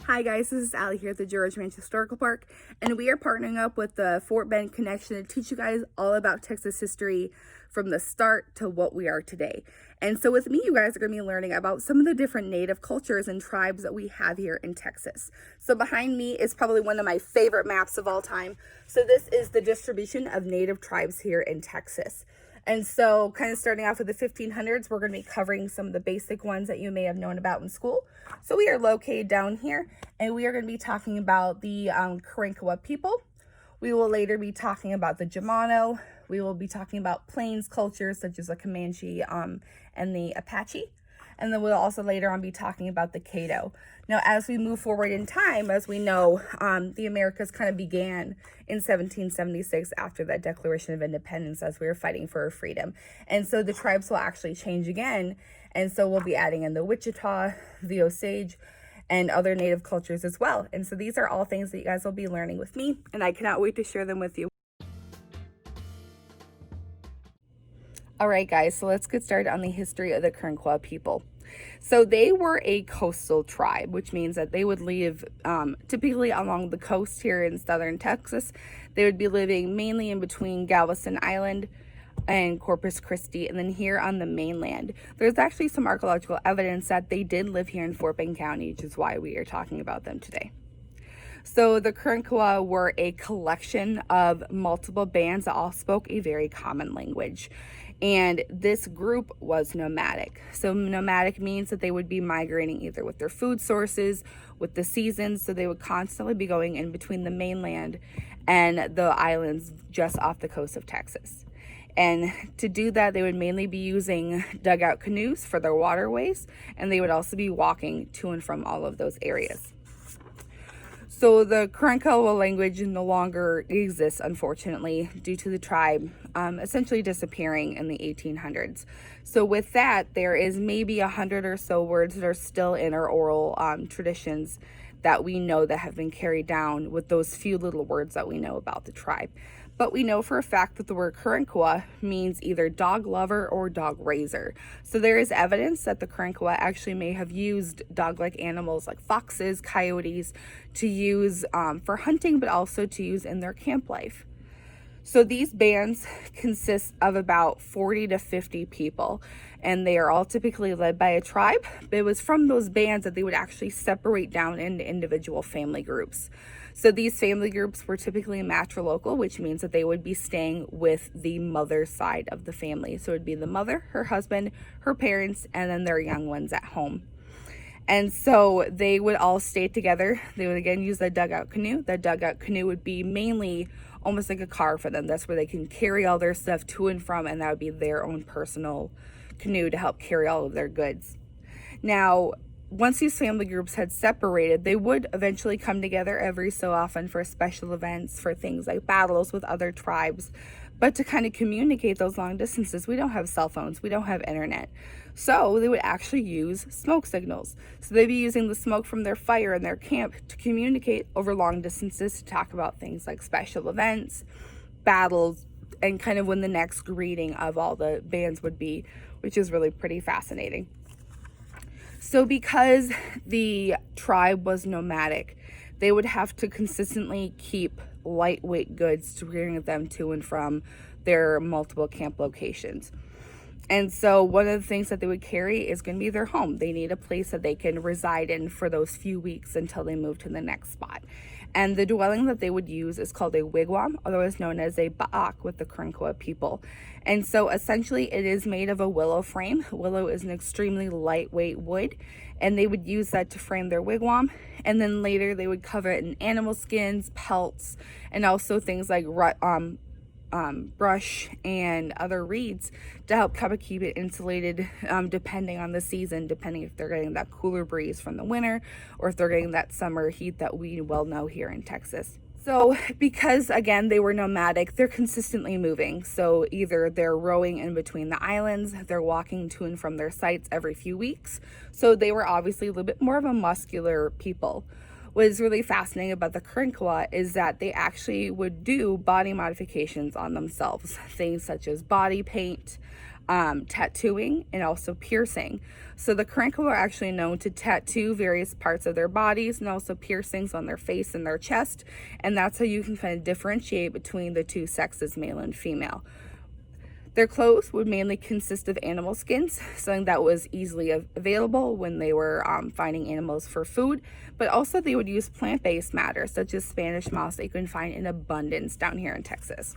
Hi guys, this is Alli here at the George Ranch Historical Park, and we are partnering up with the Fort Bend Connection to teach you guys all about Texas history from the start to what we are today. And so with me, you guys are going to be learning about some of the different native cultures and tribes that we have here in Texas. So behind me is probably one of my favorite maps of all time. So this is the distribution of native tribes here in Texas. And so kind of starting off with the 1500s, we're going to be covering some of the basic ones that you may have known about in school. So we are located down here, and we are going to be talking about the Karankawa people. We will later be talking about the Germano. We will be talking about plains cultures such as the Comanche and the Apache. And then we'll also later on be talking about the Caddo. Now, as we move forward in time, as we know, the Americas kind of began in 1776 after that Declaration of Independence as we were fighting for our freedom. And so the tribes will actually change again. And so we'll be adding in the Wichita, the Osage, and other native cultures as well. And so these are all things that you guys will be learning with me, and I cannot wait to share them with you. All right, guys, so let's get started on the history of the Karankawa people. So they were a coastal tribe, which means that they would live typically along the coast here in southern Texas. They would be living mainly in between Galveston Island and Corpus Christi, and then here on the mainland. There's actually some archaeological evidence that they did live here in Fort Bend County, which is why we are talking about them today. So the Karankawa were a collection of multiple bands that all spoke a very common language. And this group was nomadic. So nomadic means that they would be migrating either with their food sources, with the seasons. So they would constantly be going in between the mainland and the islands just off the coast of Texas. And to do that, they would mainly be using dugout canoes for their waterways, and they would also be walking to and from all of those areas. So the Karankawa language no longer exists, unfortunately, due to the tribe essentially disappearing in the 1800s. So with that, there is maybe 100 or so words that are still in our oral traditions that we know that have been carried down with those few little words that we know about the tribe. But we know for a fact that the word Karankawa means either dog lover or dog raiser. So there is evidence that the Karankawa actually may have used dog-like animals like foxes, coyotes to use for hunting, but also to use in their camp life. So these bands consist of about 40 to 50 people, and they are all typically led by a tribe. But it was from those bands that they would actually separate down into individual family groups. So these family groups were typically matrilocal, which means that they would be staying with the mother's side of the family. So it would be the mother, her husband, her parents, and then their young ones at home. And so they would all stay together. They would again use the dugout canoe. The dugout canoe would be mainly almost like a car for them. That's where they can carry all their stuff to and from, and that would be their own personal canoe to help carry all of their goods. Now, once these family groups had separated, they would eventually come together every so often for special events, for things like battles with other tribes. But to kind of communicate those long distances, we don't have cell phones, we don't have internet. So they would actually use smoke signals. So they'd be using the smoke from their fire in their camp to communicate over long distances, to talk about things like special events, battles, and kind of when the next greeting of all the bands would be, which is really pretty fascinating. So because the tribe was nomadic, they would have to consistently keep lightweight goods to bring them to and from their multiple camp locations. And so one of the things that they would carry is going to be their home. They need a place that they can reside in for those few weeks until they move to the next spot. And the dwelling that they would use is called a wigwam, otherwise known as a ba'ak with the Karankawa people. And so essentially it is made of a willow frame. Willow is an extremely lightweight wood, and they would use that to frame their wigwam. And then later they would cover it in animal skins, pelts, and also things like brush and other reeds to help kind of keep it insulated depending on the season, depending if they're getting that cooler breeze from the winter or if they're getting that summer heat that we well know here in Texas. So because again they were nomadic, they're consistently moving. So either they're rowing in between the islands, they're walking to and from their sites every few weeks. So they were obviously a little bit more of a muscular people. What is really fascinating about the Karankawa is that they actually would do body modifications on themselves. Things such as body paint, tattooing, and also piercing. So the Karankawa are actually known to tattoo various parts of their bodies and also piercings on their face and their chest. And that's how you can kind of differentiate between the two sexes, male and female. Their clothes would mainly consist of animal skins, something that was easily available when they were finding animals for food, but also they would use plant-based matter, such as Spanish moss that you can find in abundance down here in Texas.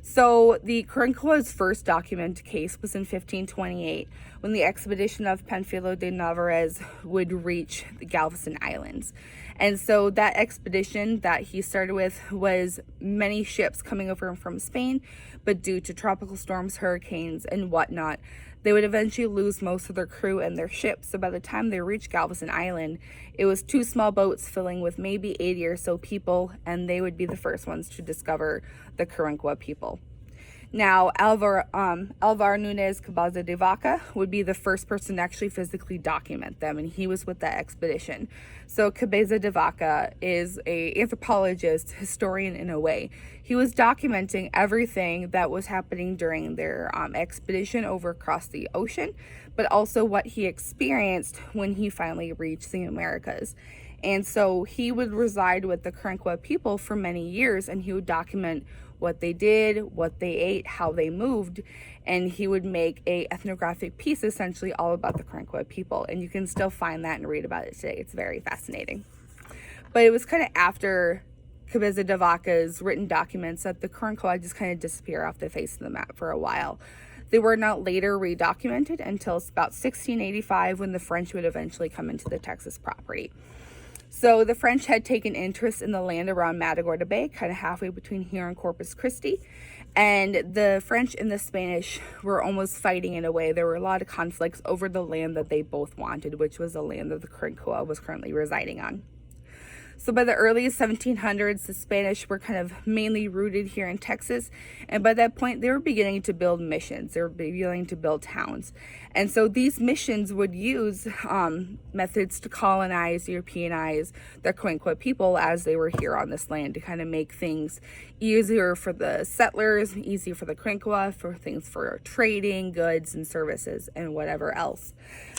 So the Karankawa's first documented case was in 1528, when the expedition of Panfilo de Narvaez would reach the Galveston Islands. And so that expedition that he started with was many ships coming over from Spain, but due to tropical storms, hurricanes, and whatnot, they would eventually lose most of their crew and their ships. So by the time they reached Galveston Island, it was 2 small boats filling with maybe 80 or so people, and they would be the first ones to discover the Karankawa people. Now, Alvar Nunez Cabaza de Vaca would be the first person to actually physically document them, and he was with that expedition. So Cabaza de Vaca is an anthropologist, historian in a way. He was documenting everything that was happening during their expedition over across the ocean, but also what he experienced when he finally reached the Americas. And so he would reside with the Karankawa people for many years, and he would document what they did, what they ate, how they moved, and he would make a ethnographic piece essentially all about the Karankawa people. And you can still find that and read about it today. It's very fascinating. But it was kind of after Cabeza de Vaca's written documents that the Karankawa just kind of disappear off the face of the map for a while. They were not later redocumented until about 1685, when the French would eventually come into the Texas property. So the French had taken interest in the land around Matagorda Bay, kind of halfway between here and Corpus Christi. And the French and the Spanish were almost fighting in a way. There were a lot of conflicts over the land that they both wanted, which was the land that the Karankawa was currently residing on. So by the early 1700s, the Spanish were kind of mainly rooted here in Texas. And by that point, they were beginning to build missions. They were beginning to build towns. And so these missions would use methods to colonize, Europeanize the Karankawa people as they were here on this land, to kind of make things easier for the settlers, easier for the Karankawa, for things for trading, goods and services, and whatever else.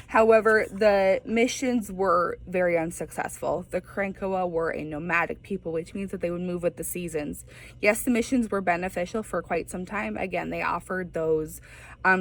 However, the missions were very unsuccessful. The Karankawa were a nomadic people, which means that they would move with the seasons. Yes, the missions were beneficial for quite some time. Again, they offered those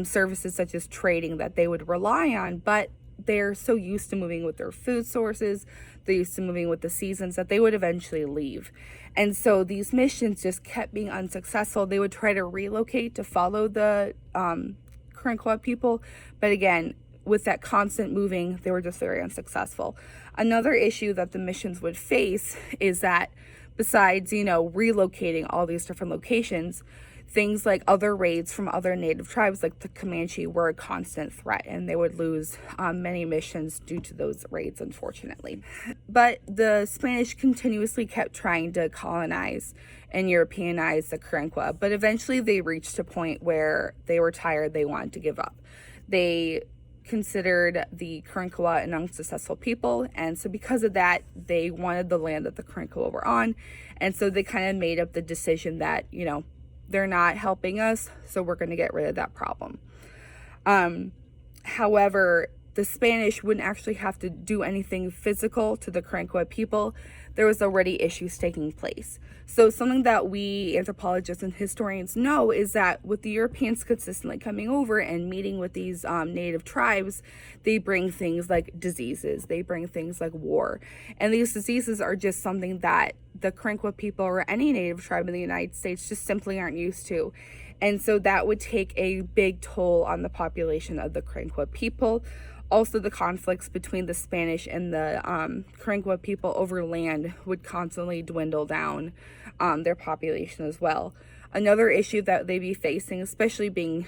services such as trading that they would rely on, but they're so used to moving with their food sources, they're used to moving with the seasons, that they would eventually leave. And so these missions just kept being unsuccessful. They would try to relocate to follow the Karankawa people, but again, with that constant moving, they were just very unsuccessful. Another issue that the missions would face is that besides, relocating all these different locations, things like other raids from other native tribes like the Comanche were a constant threat, and they would lose many missions due to those raids, unfortunately. But the Spanish continuously kept trying to colonize and Europeanize the Karankawa, but eventually they reached a point where they were tired, they wanted to give up. They considered the Karankawa an unsuccessful people, and so because of that, they wanted the land that the Karankawa were on, and so they kind of made up the decision that, they're not helping us, so we're going to get rid of that problem. However, the Spanish wouldn't actually have to do anything physical to the Karankawa people. There was already issues taking place. So something that we anthropologists and historians know is that with the Europeans consistently coming over and meeting with these native tribes, they bring things like diseases, they bring things like war. And these diseases are just something that the Karankawa people or any native tribe in the United States just simply aren't used to. And so that would take a big toll on the population of the Karankawa people. Also, the conflicts between the Spanish and the Karankawa people over land would constantly dwindle down their population as well. Another issue that they'd be facing, especially being,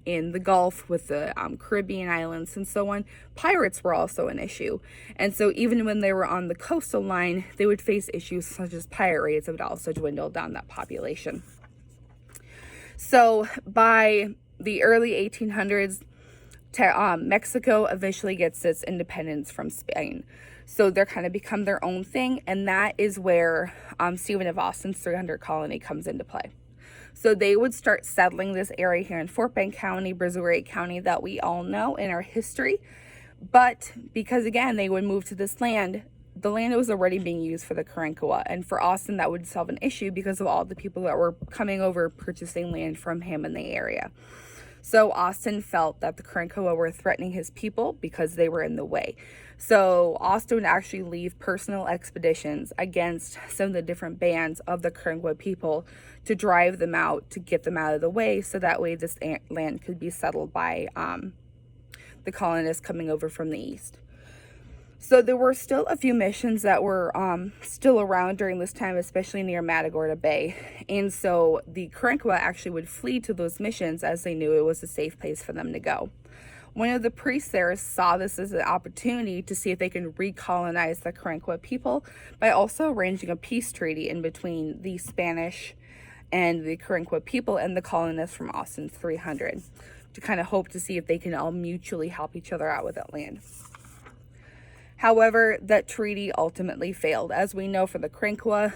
in the Gulf with the Caribbean islands and so on, pirates were also an issue. And so even when they were on the coastal line, they would face issues such as pirate raids that would also dwindle down that population. So by the early 1800s, Mexico eventually gets its independence from Spain. So they're kind of become their own thing, and that is where Stephen of Austin's 300 colony comes into play. So they would start settling this area here in Fort Bend County, Brazoria County, that we all know in our history. But because, again, they would move to this land, the land was already being used for the Karankawa. And for Austin, that would solve an issue because of all the people that were coming over purchasing land from him in the area. So Austin felt that the Karankawa were threatening his people because they were in the way. So Austin would actually leave personal expeditions against some of the different bands of the Karankawa people to drive them out, to get them out of the way, so that way this land could be settled by the colonists coming over from the east. So there were still a few missions that were still around during this time, especially near Matagorda Bay. And so the Karankawa actually would flee to those missions as they knew it was a safe place for them to go. One of the priests there saw this as an opportunity to see if they can recolonize the Karankawa people by also arranging a peace treaty in between the Spanish and the Karankawa people and the colonists from Austin 300 to kind of hope to see if they can all mutually help each other out with that land. However, that treaty ultimately failed. As we know, for the Karankawa,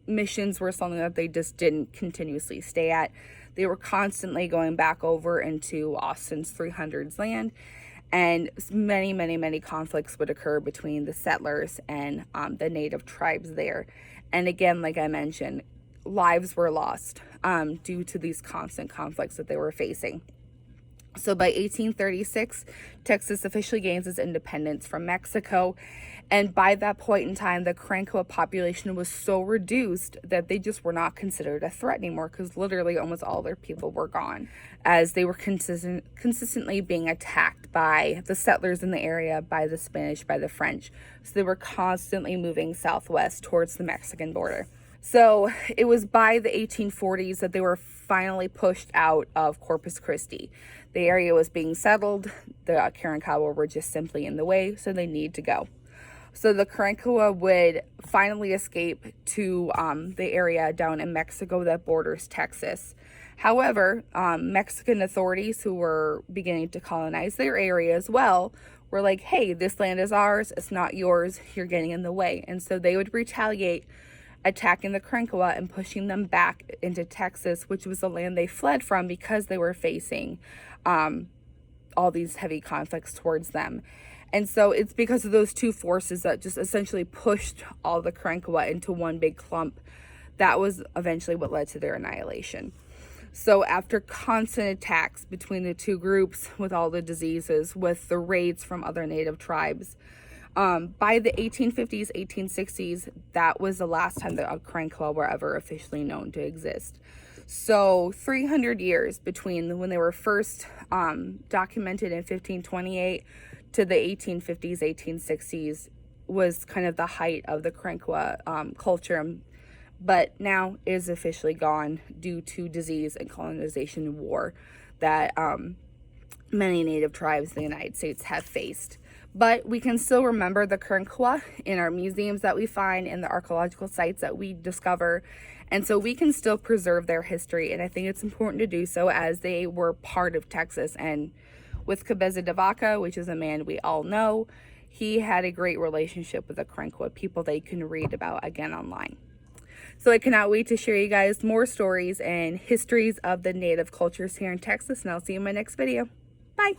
missions were something that they just didn't continuously stay at. They were constantly going back over into Austin's 300's land, and many conflicts would occur between the settlers and the native tribes there. And again, like I mentioned, lives were lost due to these constant conflicts that they were facing. So by 1836, Texas officially gains its independence from Mexico. And by that point in time, the Karankawa population was so reduced that they just were not considered a threat anymore, because literally almost all their people were gone, as they were consistently being attacked by the settlers in the area, by the Spanish, by the French. So they were constantly moving southwest towards the Mexican border. So it was by the 1840s that they were finally pushed out of Corpus Christi. The area was being settled. The Karankawa were just simply in the way, so they need to go. So the Karankawa would finally escape to the area down in Mexico that borders Texas. However, Mexican authorities who were beginning to colonize their area as well were like, hey, this land is ours, it's not yours, you're getting in the way. And so they would retaliate, attacking the Karankawa and pushing them back into Texas, which was the land they fled from because they were facing all these heavy conflicts towards them. And so it's because of those two forces that just essentially pushed all the Karankawa into one big clump. That was eventually what led to their annihilation. So after constant attacks between the two groups, with all the diseases, with the raids from other native tribes, by the 1850s, 1860s, that was the last time the Karankawa were ever officially known to exist. So 300 years between when they were first documented in 1528 to the 1850s, 1860s was kind of the height of the Karankawa culture, but now is officially gone due to disease and colonization war that many native tribes in the United States have faced. But we can still remember the Karankawa in our museums that we find, in the archaeological sites that we discover. And so we can still preserve their history. And I think it's important to do so, as they were part of Texas. And with Cabeza de Vaca, which is a man we all know, he had a great relationship with the Karankawa people that you can read about again online. So I cannot wait to share you guys more stories and histories of the native cultures here in Texas. And I'll see you in my next video. Bye.